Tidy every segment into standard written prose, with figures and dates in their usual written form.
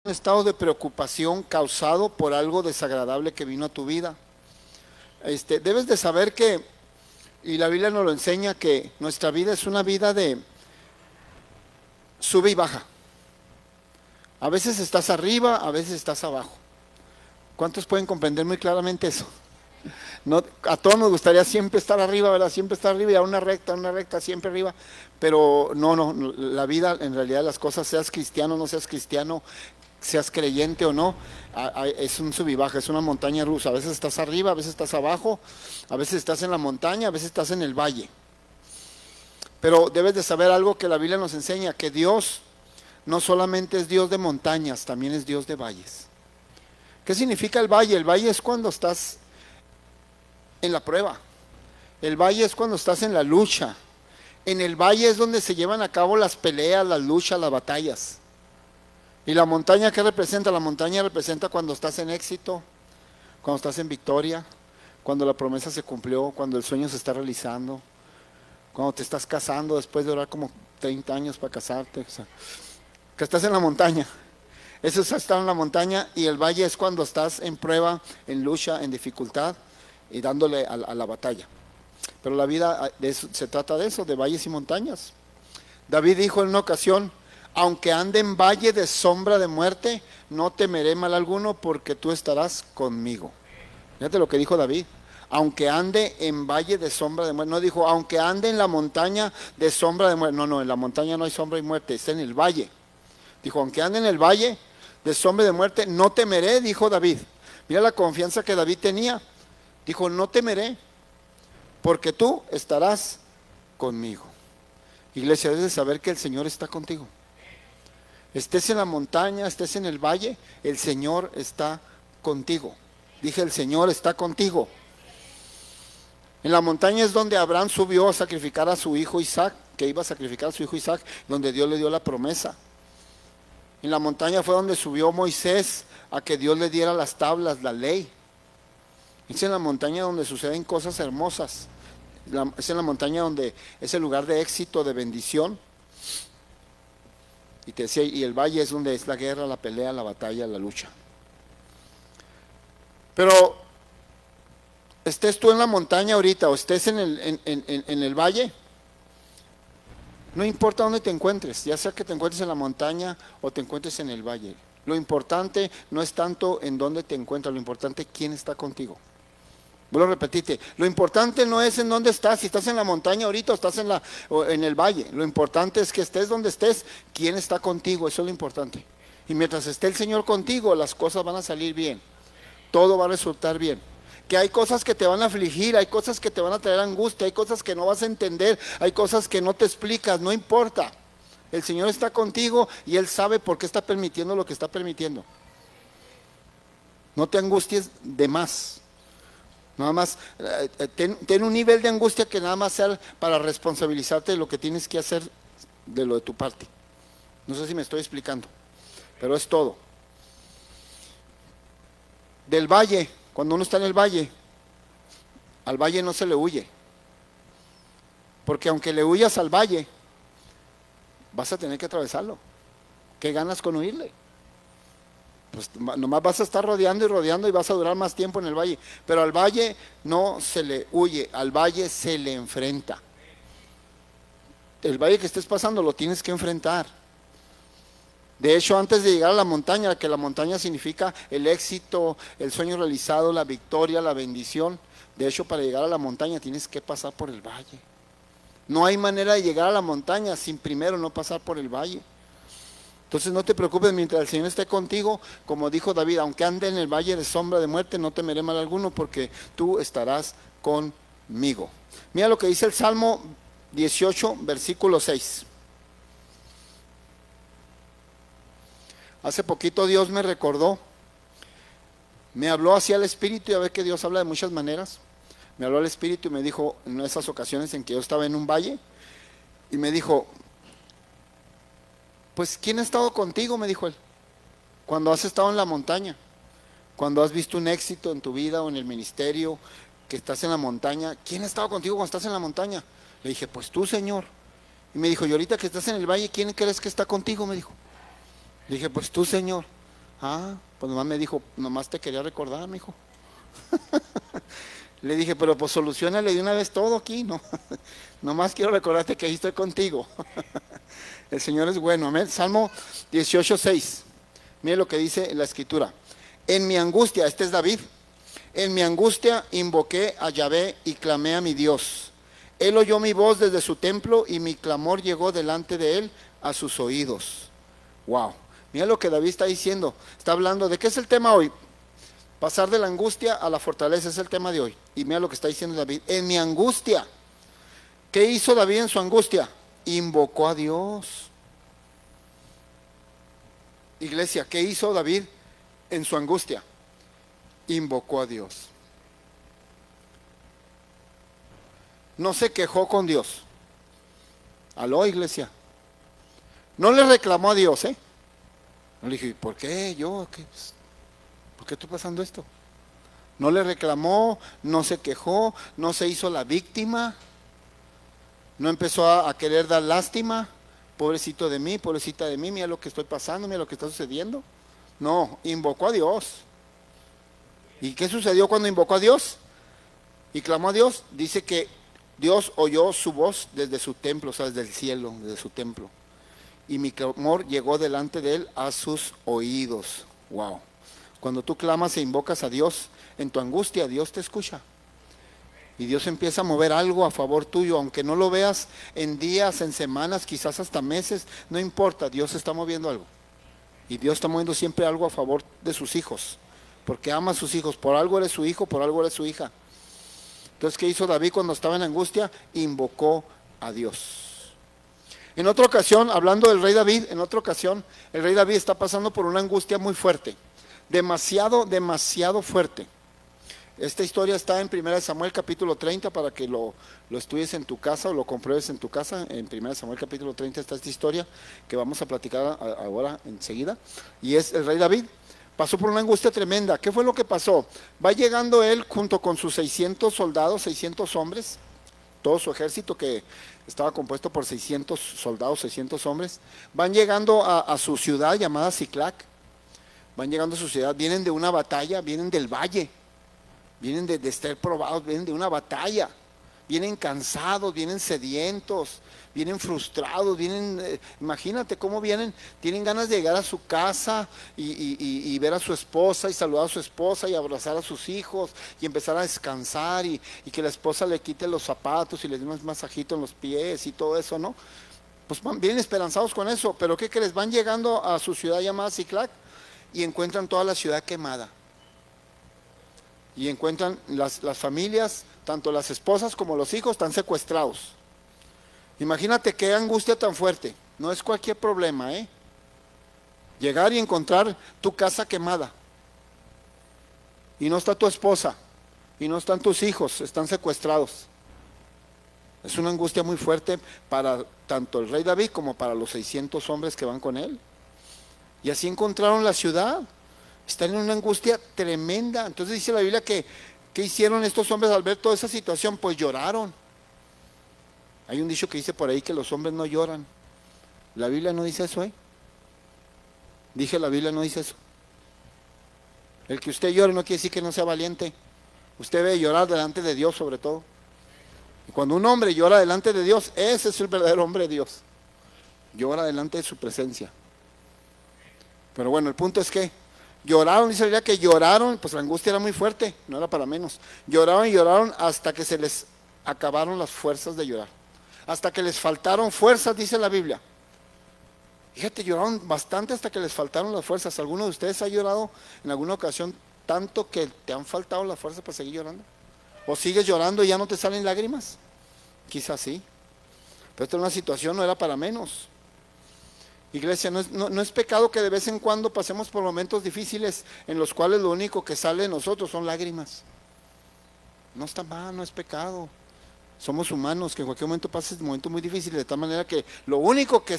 un estado de preocupación causado por algo desagradable que vino a tu vida. Debes de saber que, y la Biblia nos lo enseña, que nuestra vida es una vida de sube y baja. A veces estás arriba, a veces estás abajo. ¿Cuántos pueden comprender muy claramente eso? No, a todos nos gustaría siempre estar arriba, ¿verdad? Siempre estar arriba y a una recta, siempre arriba. Pero no, la vida, en realidad las cosas, seas cristiano, no seas cristiano, seas creyente o no, es un sub y baja, es una montaña rusa. A veces estás arriba, a veces estás abajo, a veces estás en la montaña, a veces estás en el valle. Pero debes de saber algo que la Biblia nos enseña, que Dios no solamente es Dios de montañas, también es Dios de valles. ¿Qué significa el valle? El valle es cuando estás en la prueba. El valle es cuando estás en la lucha. En el valle es donde se llevan a cabo las peleas, las luchas, las batallas. ¿Y la montaña qué representa? La montaña representa cuando estás en éxito, cuando estás en victoria, cuando la promesa se cumplió, cuando el sueño se está realizando, cuando te estás casando después de orar como 30 años para casarte. O sea, que estás en la montaña. Eso es estar en la montaña. Y el valle es cuando estás en prueba, en lucha, en dificultad y dándole a la batalla. Pero la vida de eso, se trata de eso, de valles y montañas. David dijo en una ocasión: aunque ande en valle de sombra de muerte, no temeré mal alguno, porque tú estarás conmigo. Fíjate lo que dijo David. Aunque ande en valle de sombra de muerte. No dijo, aunque ande en la montaña de sombra de muerte. No, en la montaña no hay sombra y muerte, está en el valle. Dijo, aunque ande en el valle de sombra de muerte, no temeré, dijo David. Mira la confianza que David tenía. Dijo, no temeré, porque tú estarás conmigo. Iglesia, debes de saber que el Señor está contigo. Estés en la montaña, estés en el valle, el Señor está contigo. Dije, el Señor está contigo. En la montaña es donde Abraham subió a sacrificar a su hijo Isaac, que iba a sacrificar a su hijo Isaac, donde Dios le dio la promesa. En la montaña fue donde subió Moisés a que Dios le diera las tablas, la ley. Es en la montaña donde suceden cosas hermosas. Es en la montaña donde es el lugar de éxito, de bendición. Y te decía, y el valle es donde es la guerra, la pelea, la batalla, la lucha. Pero estés tú en la montaña ahorita o estés en el valle, no importa dónde te encuentres, ya sea que te encuentres en la montaña o te encuentres en el valle. Lo importante no es tanto en dónde te encuentras, lo importante es quién está contigo. Vuelvo a repetirte, lo importante no es en dónde estás, si estás en la montaña ahorita o en el valle. Lo importante es que estés donde estés, quién está contigo, eso es lo importante. Y mientras esté el Señor contigo, las cosas van a salir bien, todo va a resultar bien. Que hay cosas que te van a afligir, hay cosas que te van a traer angustia, hay cosas que no vas a entender, hay cosas que no te explicas, no importa. El Señor está contigo y Él sabe por qué está permitiendo lo que está permitiendo. No te angusties de más. Nada más, ten un nivel de angustia que nada más sea para responsabilizarte de lo que tienes que hacer de lo de tu parte. No sé si me estoy explicando, pero es todo. Del valle, cuando uno está en el valle, al valle no se le huye. Porque aunque le huyas al valle, vas a tener que atravesarlo. ¿Qué ganas con huirle? Pues nomás vas a estar rodeando y rodeando y vas a durar más tiempo en el valle. Pero al valle no se le huye, al valle se le enfrenta. El valle que estés pasando lo tienes que enfrentar. De hecho, antes de llegar a la montaña, que la montaña significa el éxito, el sueño realizado, la victoria, la bendición. De hecho, para llegar a la montaña tienes que pasar por el valle. No hay manera de llegar a la montaña sin primero no pasar por el valle. Entonces no te preocupes, mientras el Señor esté contigo, como dijo David, aunque ande en el valle de sombra de muerte, no temeré mal alguno, porque tú estarás conmigo. Mira lo que dice el Salmo 18, versículo 6. Hace poquito Dios me recordó, me habló hacia el Espíritu, y a ver que Dios habla de muchas maneras. Me habló al Espíritu y me dijo, en esas ocasiones en que yo estaba en un valle, y me dijo, pues ¿quién ha estado contigo? Me dijo él, cuando has estado en la montaña, cuando has visto un éxito en tu vida o en el ministerio, que estás en la montaña. ¿Quién ha estado contigo cuando estás en la montaña? Le dije, pues tú, Señor. Y me dijo, y ahorita que estás en el valle, ¿quién crees que está contigo? Me dijo. Le dije, pues tú, Señor. Ah, pues nomás me dijo, nomás te quería recordar, mijo. Le dije, pero pues solucionale de una vez todo aquí, ¿no? Nomás quiero recordarte que ahí estoy contigo. El Señor es bueno, amén. Salmo 18:6. Mire lo que dice la escritura. En mi angustia, este es David, en mi angustia invoqué a Yahvé y clamé a mi Dios. Él oyó mi voz desde su templo y mi clamor llegó delante de él a sus oídos. Wow. Mira lo que David está diciendo. Está hablando de qué es el tema hoy. Pasar de la angustia a la fortaleza es el tema de hoy. Y mira lo que está diciendo David. En mi angustia. ¿Qué hizo David en su angustia? Invocó a Dios. Iglesia, ¿qué hizo David en su angustia? Invocó a Dios. No se quejó con Dios. Aló, iglesia. No le reclamó a Dios, ¿eh? No le dije, ¿por qué yo? ¿Por qué estoy pasando esto? No le reclamó, no se quejó, no se hizo la víctima, no empezó a querer dar lástima. Pobrecito de mí, pobrecita de mí, mira lo que estoy pasando, mira lo que está sucediendo. No, invocó a Dios. ¿Y qué sucedió cuando invocó a Dios? Y clamó a Dios. Dice que Dios oyó su voz desde su templo, o sea, desde el cielo, desde su templo. Y mi clamor llegó delante de él a sus oídos. Wow. Cuando tú clamas e invocas a Dios en tu angustia, Dios te escucha. Y Dios empieza a mover algo a favor tuyo, aunque no lo veas en días, en semanas, quizás hasta meses, no importa, Dios está moviendo algo. Y Dios está moviendo siempre algo a favor de sus hijos, porque ama a sus hijos, por algo eres su hijo, por algo eres su hija. Entonces, ¿qué hizo David cuando estaba en angustia? Invocó a Dios. En otra ocasión, hablando del rey David, en otra ocasión, el rey David está pasando por una angustia muy fuerte, demasiado fuerte. Esta historia está en 1 Samuel capítulo 30 para que lo estudies en tu casa o lo compruebes en tu casa. En 1 Samuel capítulo 30 está esta historia que vamos a platicar ahora enseguida. Y es el rey David. Pasó por una angustia tremenda. ¿Qué fue lo que pasó? Va llegando él junto con sus 600 soldados, 600 hombres, todo su ejército que estaba compuesto por 600 soldados, 600 hombres. Van llegando a su ciudad llamada Siclac. Van llegando a su ciudad, vienen de una batalla, vienen del valle. Vienen de estar probados, vienen de una batalla, vienen cansados, vienen sedientos, vienen frustrados, imagínate cómo vienen, tienen ganas de llegar a su casa y ver a su esposa y saludar a su esposa y abrazar a sus hijos y empezar a descansar y que la esposa le quite los zapatos y le dé un masajito en los pies y todo eso, ¿no? Pues vienen esperanzados con eso, pero ¿qué crees? Van llegando a su ciudad llamada Siclac y encuentran toda la ciudad quemada. Y encuentran las familias, tanto las esposas como los hijos, están secuestrados. Imagínate qué angustia tan fuerte. No es cualquier problema, ¿eh? Llegar y encontrar tu casa quemada. Y no está tu esposa, y no están tus hijos, están secuestrados. Es una angustia muy fuerte para tanto el rey David como para los 600 hombres que van con él. Y así encontraron la ciudad. Están en una angustia tremenda. Entonces dice la Biblia que ¿qué hicieron estos hombres al ver toda esa situación? Pues lloraron. Hay un dicho que dice por ahí que los hombres no lloran. La Biblia no dice eso, ¿eh? Dije, la Biblia no dice eso. El que usted llore no quiere decir que no sea valiente. Usted debe llorar delante de Dios sobre todo. Y cuando un hombre llora delante de Dios, ese es el verdadero hombre de Dios. Llora delante de su presencia. Pero bueno, el punto es que lloraron, dice la Biblia que lloraron, pues la angustia era muy fuerte, no era para menos. Lloraron y lloraron hasta que se les acabaron las fuerzas de llorar. Hasta que les faltaron fuerzas, dice la Biblia. Fíjate, lloraron bastante hasta que les faltaron las fuerzas. ¿Alguno de ustedes ha llorado en alguna ocasión tanto que te han faltado las fuerzas para seguir llorando? ¿O sigues llorando y ya no te salen lágrimas? Quizás sí. Pero esta es una situación, no era para menos. Iglesia, no es pecado que de vez en cuando pasemos por momentos difíciles en los cuales lo único que sale de nosotros son lágrimas. No está mal, no es pecado. Somos humanos, que en cualquier momento pases momentos muy difíciles, de tal manera que lo único que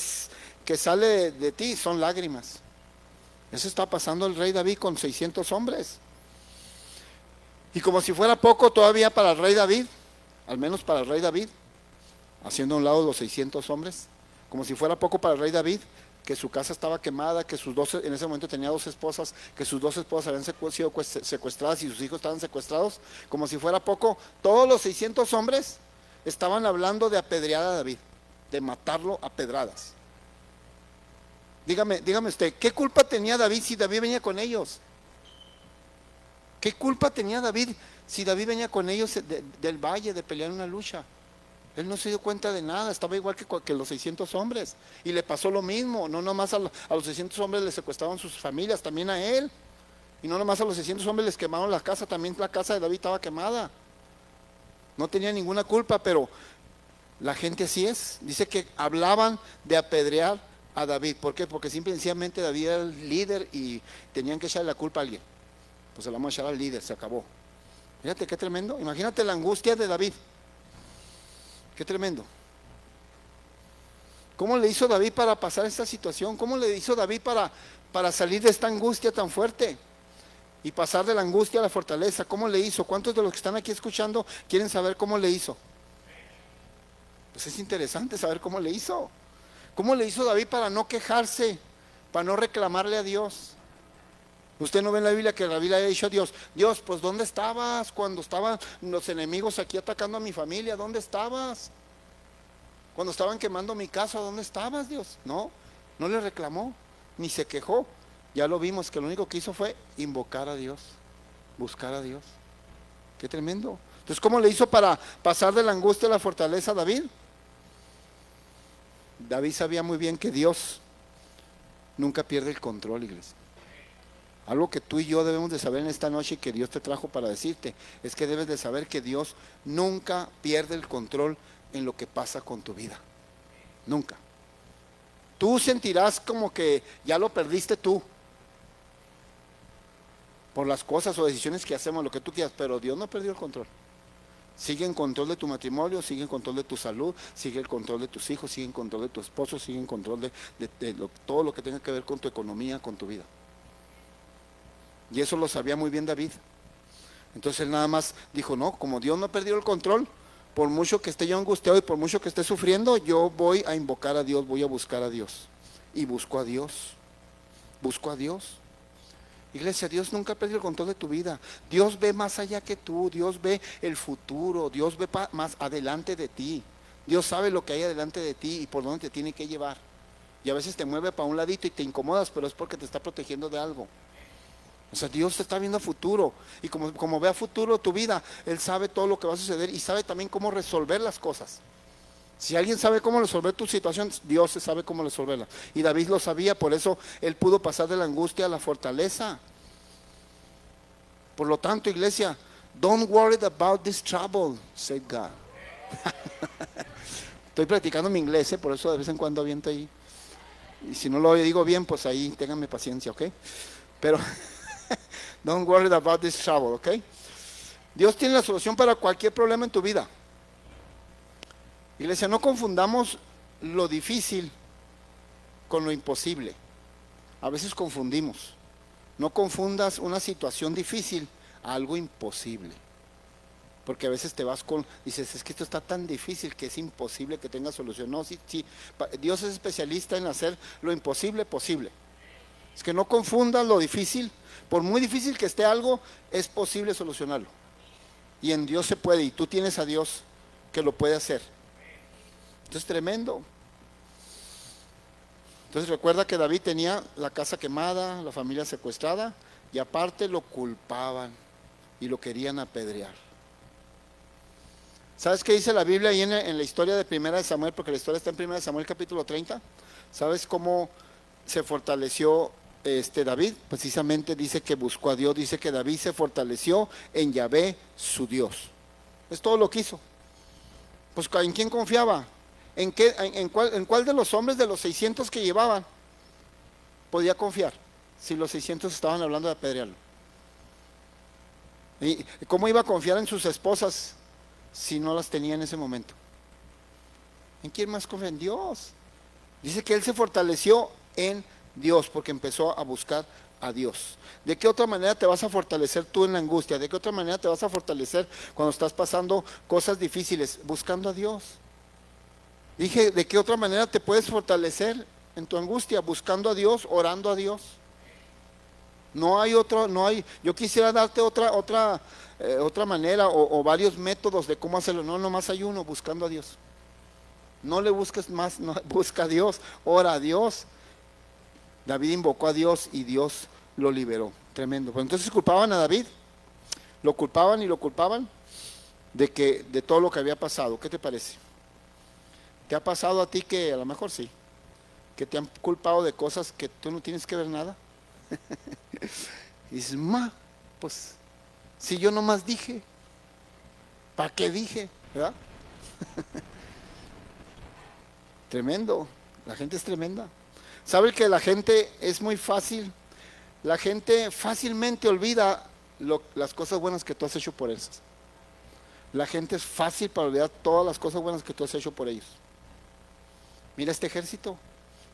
sale de ti son lágrimas. Eso está pasando el rey David con 600 hombres. Y como si fuera poco todavía para el rey David, al menos para el rey David, haciendo a un lado los 600 hombres, como si fuera poco para el rey David, que su casa estaba quemada, que en ese momento tenía 2 esposas, que sus 2 esposas habían sido secuestradas y sus hijos estaban secuestrados, como si fuera poco, todos los 600 hombres estaban hablando de apedrear a David, de matarlo a pedradas. Dígame usted, ¿qué culpa tenía David si David venía con ellos? ¿Qué culpa tenía David si David venía con ellos del valle de pelear una lucha? Él no se dio cuenta de nada, estaba igual que los 600 hombres. Y le pasó lo mismo, no nomás a los 600 hombres les secuestraron sus familias, también a él. Y no nomás a los 600 hombres les quemaron la casa, también la casa de David estaba quemada. No tenía ninguna culpa, pero la gente así es. Dice que hablaban de apedrear a David. ¿Por qué? Porque simple y sencillamente David era el líder y tenían que echarle la culpa a alguien. Pues se la vamos a echar al líder, se acabó. Fíjate qué tremendo. Imagínate la angustia de David. Qué tremendo. ¿Cómo le hizo David para pasar esta situación? ¿Cómo le hizo David para salir de esta angustia tan fuerte? Y pasar de la angustia a la fortaleza. ¿Cómo le hizo? ¿Cuántos de los que están aquí escuchando quieren saber cómo le hizo? Pues es interesante saber cómo le hizo. ¿Cómo le hizo David para no quejarse? Para no reclamarle a Dios. Usted no ve en la Biblia que David le haya dicho a Dios: Dios, pues ¿dónde estabas cuando estaban los enemigos aquí atacando a mi familia? ¿Dónde estabas? Cuando estaban quemando mi casa, ¿dónde estabas, Dios? No le reclamó, ni se quejó. Ya lo vimos que lo único que hizo fue invocar a Dios, buscar a Dios. Qué tremendo. Entonces, ¿cómo le hizo para pasar de la angustia a la fortaleza a David? David sabía muy bien que Dios nunca pierde el control, iglesia. Algo que tú y yo debemos de saber en esta noche y que Dios te trajo para decirte, es que debes de saber que Dios nunca pierde el control en lo que pasa con tu vida. Nunca. Tú sentirás como que ya lo perdiste tú, por las cosas o decisiones que hacemos, lo que tú quieras, pero Dios no perdió el control. Sigue en control de tu matrimonio, sigue en control de tu salud, sigue en control de tus hijos, sigue en control de tu esposo, sigue en control de todo lo que tenga que ver con tu economía, con tu vida. Y eso lo sabía muy bien David. Entonces él nada más dijo: no, como Dios no perdió el control, por mucho que esté yo angustiado y por mucho que esté sufriendo, yo voy a invocar a Dios, voy a buscar a Dios. Y busco a Dios. Busco a Dios. Iglesia, Dios nunca perdió el control de tu vida. Dios ve más allá que tú, Dios ve el futuro, Dios ve más adelante de ti. Dios sabe lo que hay adelante de ti y por dónde te tiene que llevar. Y a veces te mueve para un ladito y te incomodas, pero es porque te está protegiendo de algo. O sea, Dios te está viendo a futuro, y como ve a futuro tu vida, Él sabe todo lo que va a suceder y sabe también cómo resolver las cosas. Si alguien sabe cómo resolver tu situación, Dios sabe cómo resolverla. Y David lo sabía, por eso él pudo pasar de la angustia a la fortaleza. Por lo tanto, iglesia, don't worry about this trouble, said God. Estoy practicando mi inglés, por eso de vez en cuando aviento ahí. Y si no lo digo bien, pues ahí ténganme paciencia, ¿ok? Pero don't worry about this trouble, ¿ok? Dios tiene la solución para cualquier problema en tu vida. Iglesia, no confundamos lo difícil con lo imposible. A veces confundimos. No confundas una situación difícil a algo imposible. Porque a veces te vas dices, es que esto está tan difícil que es imposible que tenga solución. No, sí, Dios es especialista en hacer lo imposible posible. Es que no confundas lo difícil. Por muy difícil que esté algo, es posible solucionarlo. Y en Dios se puede, y tú tienes a Dios que lo puede hacer. Esto es tremendo. Entonces recuerda que David tenía la casa quemada, la familia secuestrada, y aparte lo culpaban y lo querían apedrear. ¿Sabes qué dice la Biblia ahí en la historia de Primera de Samuel? Porque la historia está en Primera de Samuel capítulo 30. ¿Sabes cómo se fortaleció David? Precisamente dice que buscó a Dios, dice que David se fortaleció en Yahvé su Dios. Es todo lo que hizo. Pues ¿en quién confiaba? ¿En cuál de los hombres de los 600 que llevaban podía confiar? Si los 600 estaban hablando de apedrearlo. ¿Y cómo iba a confiar en sus esposas si no las tenía en ese momento? ¿En quién más confía? En Dios. Dice que él se fortaleció en Dios porque empezó a buscar a Dios. ¿De qué otra manera te vas a fortalecer tú en la angustia? ¿De qué otra manera te vas a fortalecer cuando estás pasando cosas difíciles? Buscando a Dios. Dije, ¿de qué otra manera te puedes fortalecer en tu angustia? Buscando a Dios, orando a Dios. No hay otro, no hay, yo quisiera darte otra manera o varios métodos de cómo hacerlo. No, nomás hay uno, buscando a Dios. No le busques más, no, busca a Dios, ora a Dios. David invocó a Dios y Dios lo liberó. Tremendo. Pero entonces culpaban a David, lo culpaban y lo culpaban de todo lo que había pasado. ¿Qué te parece? ¿Te ha pasado a ti que a lo mejor sí, que te han culpado de cosas que tú no tienes que ver nada? Y dices, pues si yo nomás dije, ¿para qué dije? ¿Verdad? Tremendo, la gente es tremenda. ¿Sabe que la gente es muy fácil? La gente fácilmente olvida las cosas buenas que tú has hecho por ellos. La gente es fácil para olvidar todas las cosas buenas que tú has hecho por ellos. Mira este ejército,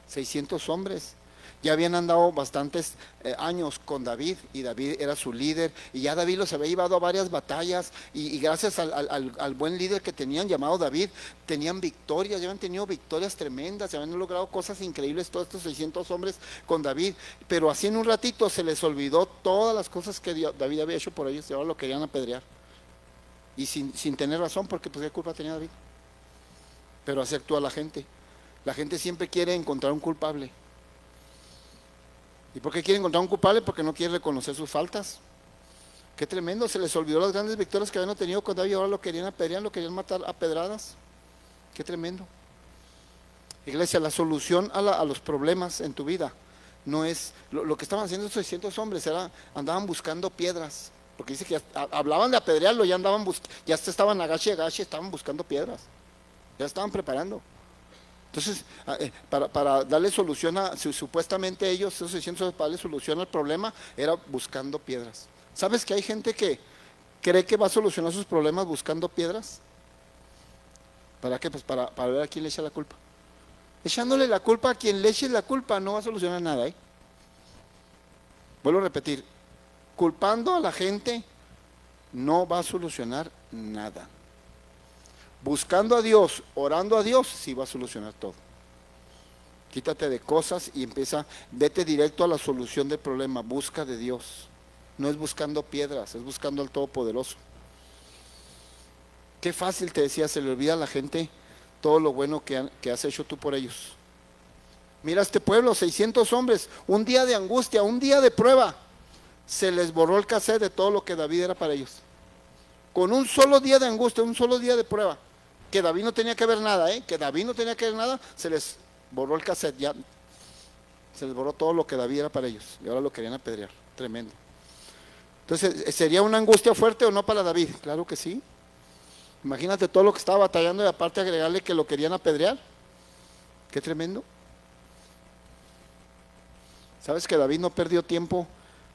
600 hombres. Ya habían andado bastantes años con David y David era su líder y ya David los había llevado a varias batallas y gracias al buen líder que tenían llamado David, tenían victorias, ya habían tenido victorias tremendas, ya habían logrado cosas increíbles todos estos 600 hombres con David, pero así en un ratito se les olvidó todas las cosas que David había hecho por ellos y ahora lo querían apedrear y sin tener razón, porque pues qué culpa tenía David. Pero así actúa la gente siempre quiere encontrar un culpable. ¿Y por qué quiere encontrar un culpable? Porque no quiere reconocer sus faltas. Qué tremendo, se les olvidó las grandes victorias que habían tenido con David y ahora lo querían apedrear, lo querían matar a pedradas. Qué tremendo. Iglesia, la solución a los problemas en tu vida no es, lo que estaban haciendo estos 600 hombres andaban buscando piedras, porque dice que hablaban de apedrearlo, ya se estaban agache, estaban buscando piedras, ya estaban preparando. Entonces, para darle solución supuestamente ellos, esos 600, para darle solución al problema, era buscando piedras. ¿Sabes que hay gente que cree que va a solucionar sus problemas buscando piedras? ¿Para qué? Pues para ver a quién le echa la culpa. Echándole la culpa a quien le eche la culpa no va a solucionar nada, ¿eh? Vuelvo a repetir, culpando a la gente no va a solucionar nada. Buscando a Dios, orando a Dios, sí va a solucionar todo. Quítate de cosas y vete directo a la solución del problema, busca de Dios. No es buscando piedras, es buscando al Todopoderoso. Qué fácil, te decía, se le olvida a la gente todo lo bueno que has hecho tú por ellos. Mira este pueblo, 600 hombres, un día de angustia, un día de prueba, se les borró el cassette de todo lo que David era para ellos. Con un solo día de angustia, un solo día de prueba, que David no tenía que ver nada, que David no tenía que ver nada, se les borró el cassette, ya se les borró todo lo que David era para ellos, y ahora lo querían apedrear, tremendo. Entonces, ¿sería una angustia fuerte o no para David? Claro que sí. Imagínate todo lo que estaba batallando y aparte agregarle que lo querían apedrear. Qué tremendo. ¿Sabes que David no perdió tiempo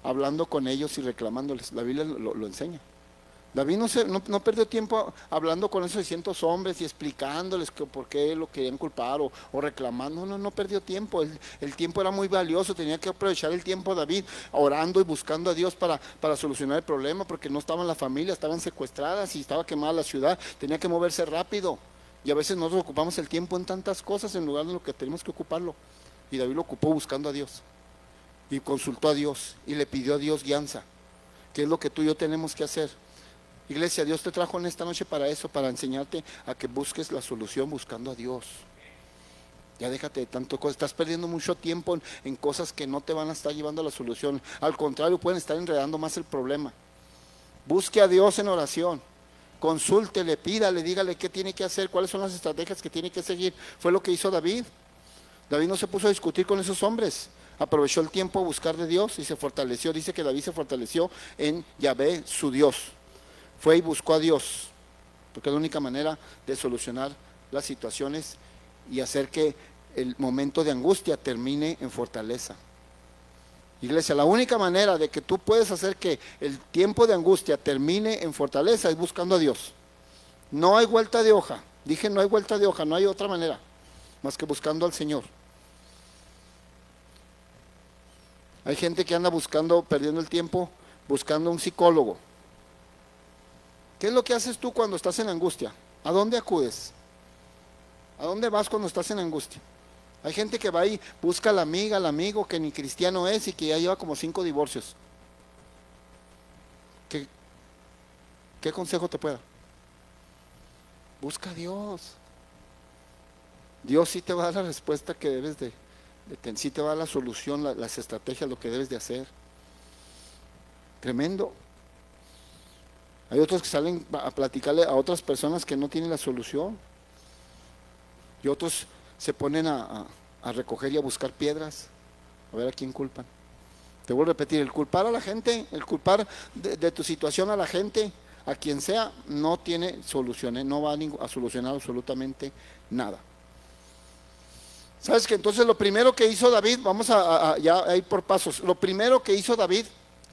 hablando con ellos y reclamándoles? La Biblia lo enseña. David no perdió tiempo hablando con esos 600 hombres y explicándoles por qué lo querían culpar o reclamando. No perdió tiempo. El tiempo era muy valioso. Tenía que aprovechar el tiempo David orando y buscando a Dios para solucionar el problema, porque no estaban las familias, estaban secuestradas y estaba quemada la ciudad. Tenía que moverse rápido. Y a veces nosotros ocupamos el tiempo en tantas cosas en lugar de lo que tenemos que ocuparlo. Y David lo ocupó buscando a Dios. Y consultó a Dios y le pidió a Dios guianza. ¿Qué es lo que tú y yo tenemos que hacer? Iglesia, Dios te trajo en esta noche para eso, para enseñarte a que busques la solución buscando a Dios. Ya déjate de tanto cosas, estás perdiendo mucho tiempo en cosas que no te van a estar llevando a la solución. Al contrario, pueden estar enredando más el problema. Busque a Dios en oración, consúltele, pídale, dígale qué tiene que hacer, cuáles son las estrategias que tiene que seguir. Fue lo que hizo David. David no se puso a discutir con esos hombres. Aprovechó el tiempo a buscar de Dios y se fortaleció. Dice que David se fortaleció en Yahvé, su Dios. Fue y buscó a Dios, porque es la única manera de solucionar las situaciones y hacer que el momento de angustia termine en fortaleza. Iglesia, la única manera de que tú puedes hacer que el tiempo de angustia termine en fortaleza es buscando a Dios. No hay vuelta de hoja. Dije, no hay vuelta de hoja, no hay otra manera más que buscando al Señor. Hay gente que anda perdiendo el tiempo, buscando un psicólogo. ¿Qué es lo que haces tú cuando estás en angustia? ¿A dónde acudes? ¿A dónde vas cuando estás en angustia? Hay gente que va y busca a la amiga, al amigo que ni cristiano es y que ya lleva como 5 divorcios. ¿Qué consejo te pueda? Busca a Dios. Dios sí te va a dar la respuesta que debes sí te va a dar la solución, las estrategias, lo que debes de hacer. Tremendo. Hay otros que salen a platicarle a otras personas que no tienen la solución. Y otros se ponen a recoger y a buscar piedras, a ver a quién culpan. Te vuelvo a repetir, el culpar a la gente, el culpar de tu situación a la gente, a quien sea, no tiene soluciones, no va a solucionar absolutamente nada. ¿Sabes que entonces lo primero que hizo David, vamos ya a ir por pasos, lo primero que hizo David,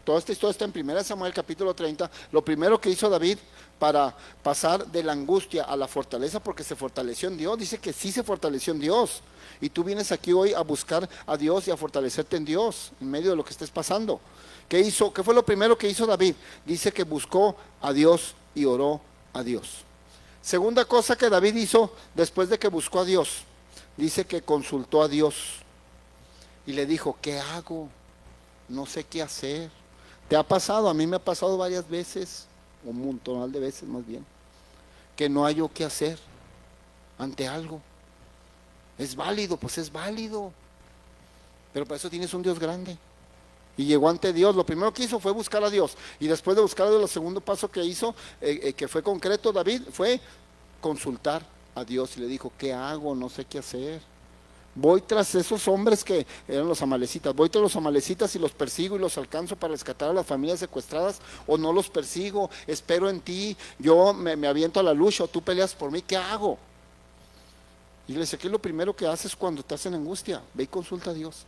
toda esta historia está en 1 Samuel capítulo 30, lo primero que hizo David para pasar de la angustia a la fortaleza, porque se fortaleció en Dios, dice que sí se fortaleció en Dios, y tú vienes aquí hoy a buscar a Dios y a fortalecerte en Dios, en medio de lo que estés pasando. ¿Qué hizo? ¿Qué fue lo primero que hizo David? Dice que buscó a Dios y oró a Dios. Segunda cosa que David hizo después de que buscó a Dios, dice que consultó a Dios y le dijo, ¿qué hago? No sé qué hacer. ¿Te ha pasado? A mí me ha pasado varias veces, un montón de veces más bien, que no hay yo qué hacer ante algo. Es válido, pues es válido, pero para eso tienes un Dios grande. Y llegó ante Dios, lo primero que hizo fue buscar a Dios, y después de buscar a Dios, el segundo paso que hizo, que fue concreto David, fue consultar a Dios y le dijo, ¿qué hago? No sé qué hacer. Voy tras esos hombres que eran los amalecitas, voy tras los amalecitas y los persigo y los alcanzo para rescatar a las familias secuestradas, o no los persigo, espero en ti, yo me aviento a la lucha, o tú peleas por mí, ¿qué hago? Y le dice, ¿qué es lo primero que haces cuando estás en angustia? Ve y consulta a Dios.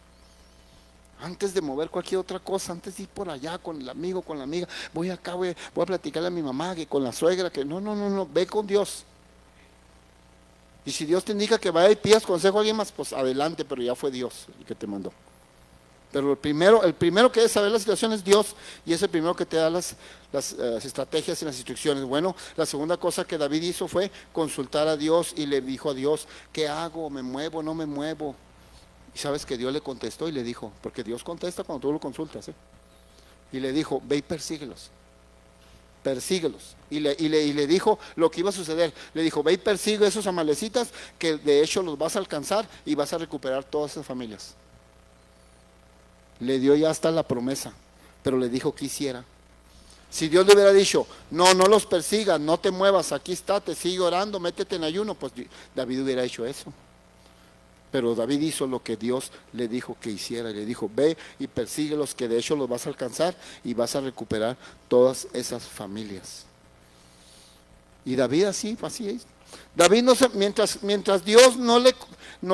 Antes de mover cualquier otra cosa, antes de ir por allá con el amigo, con la amiga, voy acá, voy a platicarle a mi mamá, que con la suegra, que no, ve con Dios. Y si Dios te indica que vaya y pidas consejo a alguien más, pues adelante, pero ya fue Dios el que te mandó. Pero el primero que debe saber la situación es Dios, y es el primero que te da las estrategias y las instrucciones. Bueno, la segunda cosa que David hizo fue consultar a Dios y le dijo a Dios, ¿qué hago? ¿Me muevo? ¿No me muevo? Y sabes que Dios le contestó y le dijo, porque Dios contesta cuando tú lo consultas, y le dijo, ve y persíguelos. Y le dijo lo que iba a suceder. Le dijo, ve y persigue a esos amalecitas, que de hecho los vas a alcanzar y vas a recuperar todas esas familias. Le dio ya hasta la promesa, pero le dijo que hiciera. Si Dios le hubiera dicho, no los persigas, no te muevas, aquí está, te sigue orando, métete en ayuno, pues David hubiera hecho eso. Pero David hizo lo que Dios le dijo que hiciera. Le dijo, ve y persíguelos, que de hecho los vas a alcanzar y vas a recuperar todas esas familias. Y David así es. David mientras Dios no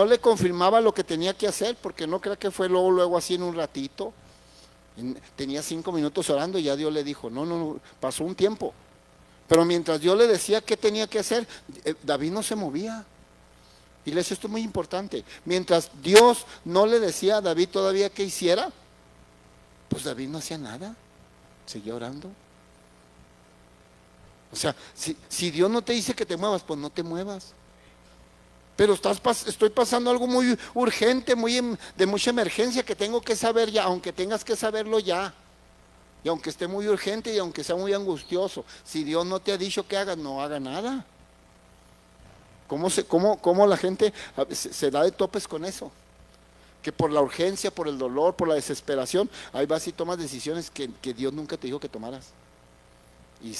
le confirmaba lo que tenía que hacer, porque no crea que fue luego así en un ratito. Tenía 5 minutos orando y ya Dios le dijo, no, pasó un tiempo. Pero mientras Dios le decía qué tenía que hacer, David no se movía. Iglesia, esto es muy importante. Mientras Dios no le decía a David todavía qué hiciera, pues David no hacía nada, seguía orando. O sea, si Dios no te dice que te muevas, pues no te muevas. Pero estoy pasando algo muy urgente, de mucha emergencia, que tengo que saber ya, aunque tengas que saberlo ya. Y aunque esté muy urgente y aunque sea muy angustioso, si Dios no te ha dicho que hagas, no haga nada. ¿Cómo la gente se da de topes con eso? Que por la urgencia, por el dolor, por la desesperación, ahí vas y tomas decisiones que Dios nunca te dijo que tomaras. Y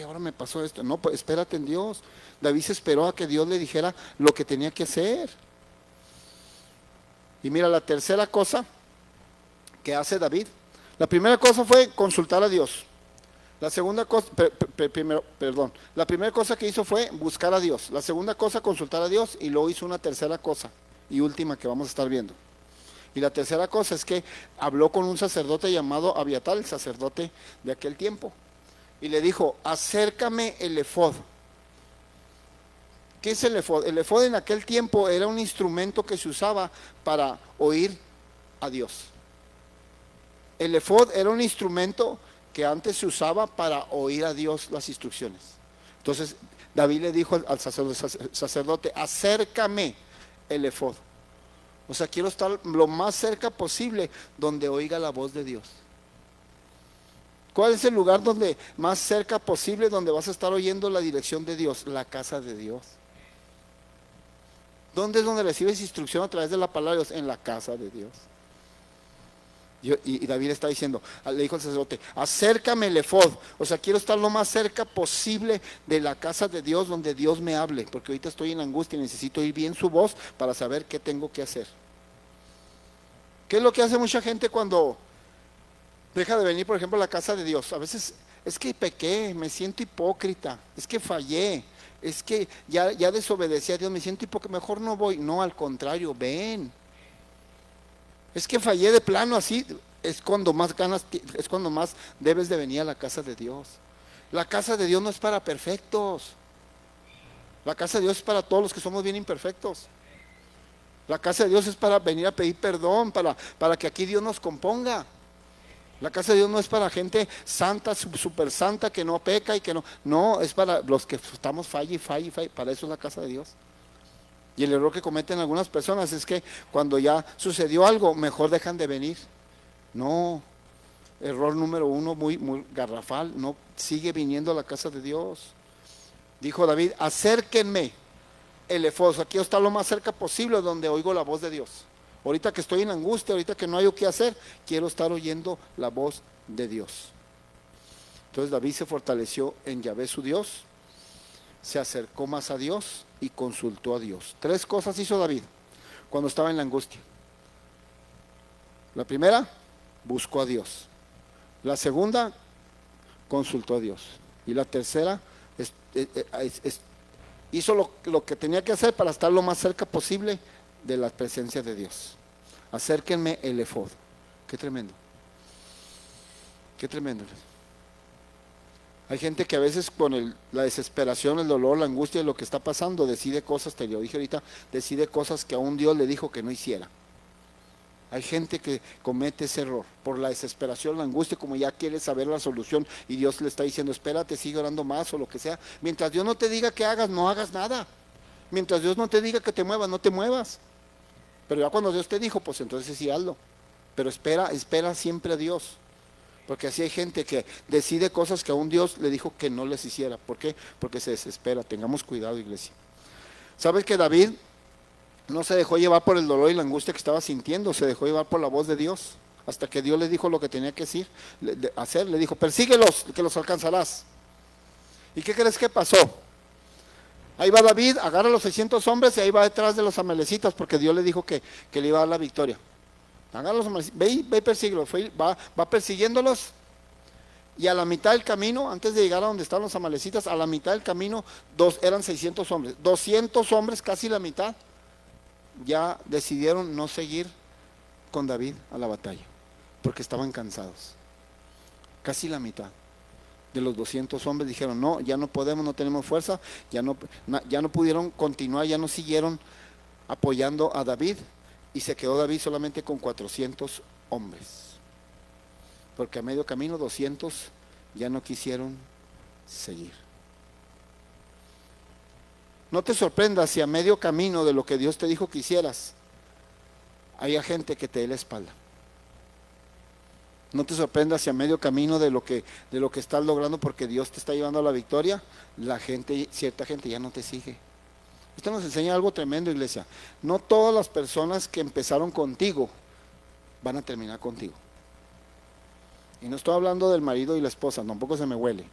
ahora me pasó esto. No, pues espérate en Dios. David se esperó a que Dios le dijera lo que tenía que hacer. Y mira, la tercera cosa que hace David, la primera cosa fue consultar a Dios. La segunda cosa, la primera cosa que hizo fue buscar a Dios. La segunda cosa, consultar a Dios, y luego hizo una tercera cosa y última que vamos a estar viendo. Y la tercera cosa es que habló con un sacerdote llamado Abiatar, el sacerdote de aquel tiempo, y le dijo, acércame el efod. ¿Qué es el efod? El efod en aquel tiempo era un instrumento que se usaba para oír a Dios. El efod era un instrumento que antes se usaba para oír a Dios las instrucciones. Entonces David le dijo al sacerdote, acércame el efod. O sea, quiero estar lo más cerca posible donde oiga la voz de Dios. ¿Cuál es el lugar donde más cerca posible donde vas a estar oyendo la dirección de Dios? La casa de Dios. ¿Dónde es donde recibes instrucción a través de la palabra de Dios? En la casa de Dios. Y David está diciendo, le dijo al sacerdote, acércame el efod. O sea, quiero estar lo más cerca posible de la casa de Dios, donde Dios me hable, porque ahorita estoy en angustia y necesito oír bien su voz para saber qué tengo que hacer. ¿Qué es lo que hace mucha gente cuando deja de venir, por ejemplo, a la casa de Dios? A veces es que pequé, me siento hipócrita, es que fallé, es que ya desobedecí a Dios, me siento hipócrita, mejor no voy. No, al contrario, ven. Es que fallé de plano, así es cuando más ganas, es cuando más debes de venir a la casa de Dios. La casa de Dios no es para perfectos. La casa de Dios es para todos los que somos bien imperfectos. La casa de Dios es para venir a pedir perdón, para que aquí Dios nos componga. La casa de Dios no es para gente santa, súper santa, que no peca y que no. No, es para los que estamos falle. Para eso es la casa de Dios. Y el error que cometen algunas personas es que cuando ya sucedió algo, mejor dejan de venir. No, error número uno, muy garrafal. No, sigue viniendo a la casa de Dios. Dijo David, acérquenme el efod. Aquí está lo más cerca posible donde oigo la voz de Dios. Ahorita que estoy en angustia, ahorita que no hay qué hacer, quiero estar oyendo la voz de Dios. Entonces David se fortaleció en Yahvé su Dios, se acercó más a Dios y consultó a Dios. 3 cosas hizo David cuando estaba en la angustia. La primera, buscó a Dios. La segunda, consultó a Dios. Y la tercera, hizo lo que tenía que hacer para estar lo más cerca posible de la presencia de Dios. Acérquenme el efod. Qué tremendo. Qué tremendo. Hay gente que a veces con la desesperación, el dolor, la angustia de lo que está pasando, decide cosas, te lo dije ahorita, decide cosas que aún Dios le dijo que no hiciera. Hay gente que comete ese error por la desesperación, la angustia, como ya quiere saber la solución y Dios le está diciendo, espérate, sigue orando más o lo que sea. Mientras Dios no te diga que hagas, no hagas nada. Mientras Dios no te diga que te muevas, no te muevas. Pero ya cuando Dios te dijo, pues entonces sí hazlo. Pero espera siempre a Dios. Porque así hay gente que decide cosas que aún Dios le dijo que no les hiciera. ¿Por qué? Porque se desespera. Tengamos cuidado, iglesia. ¿Sabes que David no se dejó llevar por el dolor y la angustia que estaba sintiendo? Se dejó llevar por la voz de Dios. Hasta que Dios le dijo lo que tenía que hacer. Le dijo, persíguelos, que los alcanzarás. ¿Y qué crees que pasó? Ahí va David, agarra a los 600 hombres y ahí va detrás de los amalecitas, porque Dios le dijo que le iba a dar la victoria. Agarra a los amalecitas, ve y persíguelos, va persiguiéndolos, y a la mitad del camino, antes de llegar a donde estaban los amalecitas, a la mitad del camino, eran 600 hombres, 200 hombres, casi la mitad, ya decidieron no seguir con David a la batalla, porque estaban cansados, casi la mitad. De los 200 hombres dijeron, no, ya no podemos, no tenemos fuerza, ya no pudieron continuar, ya no siguieron apoyando a David, y se quedó David solamente con 400 hombres, porque a medio camino 200 ya no quisieron seguir. No te sorprendas si a medio camino de lo que Dios te dijo que hicieras, haya gente que te dé la espalda. No te sorprendas si a medio camino de lo que estás logrando, porque Dios te está llevando a la victoria, cierta gente ya no te sigue. Esto nos enseña algo tremendo, iglesia. No todas las personas que empezaron contigo van a terminar contigo. Y no estoy hablando del marido y la esposa, tampoco se me huele.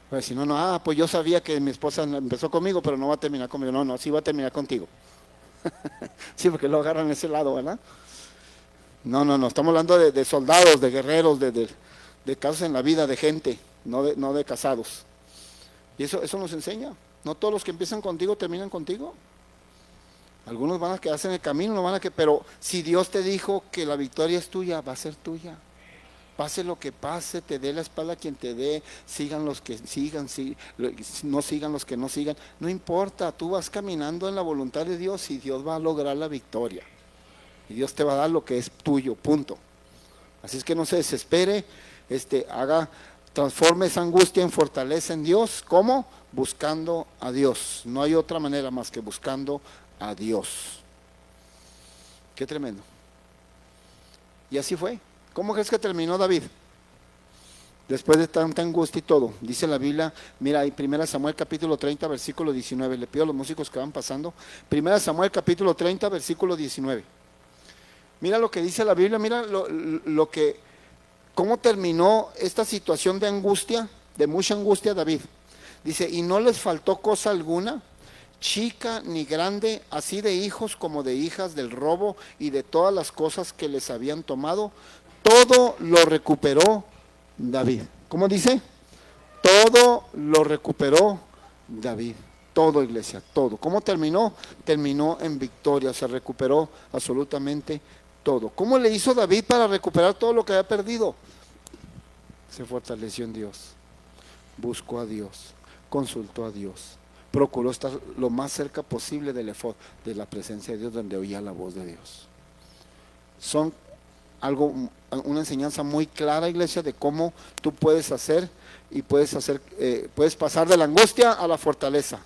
Pues si no, pues yo sabía que mi esposa empezó conmigo, pero no va a terminar conmigo. No, sí va a terminar contigo. Sí, porque lo agarran ese lado, ¿verdad? No, estamos hablando de soldados, de guerreros, de casos en la vida, de gente, no de casados. Y eso nos enseña. No todos los que empiezan contigo terminan contigo. Algunos van a quedarse en el camino, pero si Dios te dijo que la victoria es tuya, va a ser tuya. Pase lo que pase, te dé la espalda quien te dé, sigan los que sigan, no sigan los que no sigan. No importa, tú vas caminando en la voluntad de Dios y Dios va a lograr la victoria. Y Dios te va a dar lo que es tuyo, punto. Así es que no se desespere, transforme esa angustia en fortaleza en Dios. ¿Cómo? Buscando a Dios. No hay otra manera más que buscando a Dios. Qué tremendo. Y así fue. ¿Cómo crees que terminó David? Después de tanta angustia y todo, dice la Biblia, mira ahí 1 Samuel capítulo 30 versículo 19, le pido a los músicos que van pasando, 1 Samuel capítulo 30 versículo 19, mira lo que dice la Biblia, mira cómo terminó esta situación de angustia, de mucha angustia David, dice, y no les faltó cosa alguna, chica ni grande, así de hijos como de hijas, del robo y de todas las cosas que les habían tomado, todo lo recuperó David. ¿Cómo dice? Todo lo recuperó David. Todo, iglesia, todo. ¿Cómo terminó? Terminó en victoria, se recuperó absolutamente todo. ¿Cómo le hizo David para recuperar todo lo que había perdido? Se fortaleció en Dios, buscó a Dios, consultó a Dios, procuró estar lo más cerca posible del efod, de la presencia de Dios, donde oía la voz de Dios. Son una enseñanza muy clara, iglesia, de cómo tú puedes hacer y puedes pasar de la angustia a la fortaleza.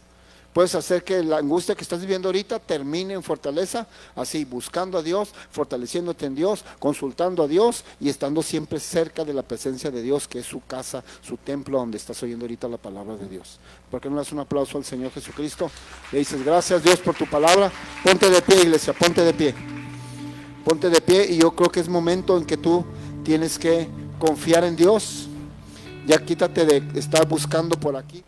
Puedes hacer que la angustia que estás viviendo ahorita termine en fortaleza, así, buscando a Dios, fortaleciéndote en Dios, consultando a Dios y estando siempre cerca de la presencia de Dios, que es su casa, su templo, donde estás oyendo ahorita la palabra de Dios. ¿Por qué no le das un aplauso al Señor Jesucristo? Le dices, gracias Dios por tu palabra. Ponte de pie, iglesia, ponte de pie. Ponte de pie, y yo creo que es momento en que tú tienes que confiar en Dios. Ya quítate de estar buscando por aquí.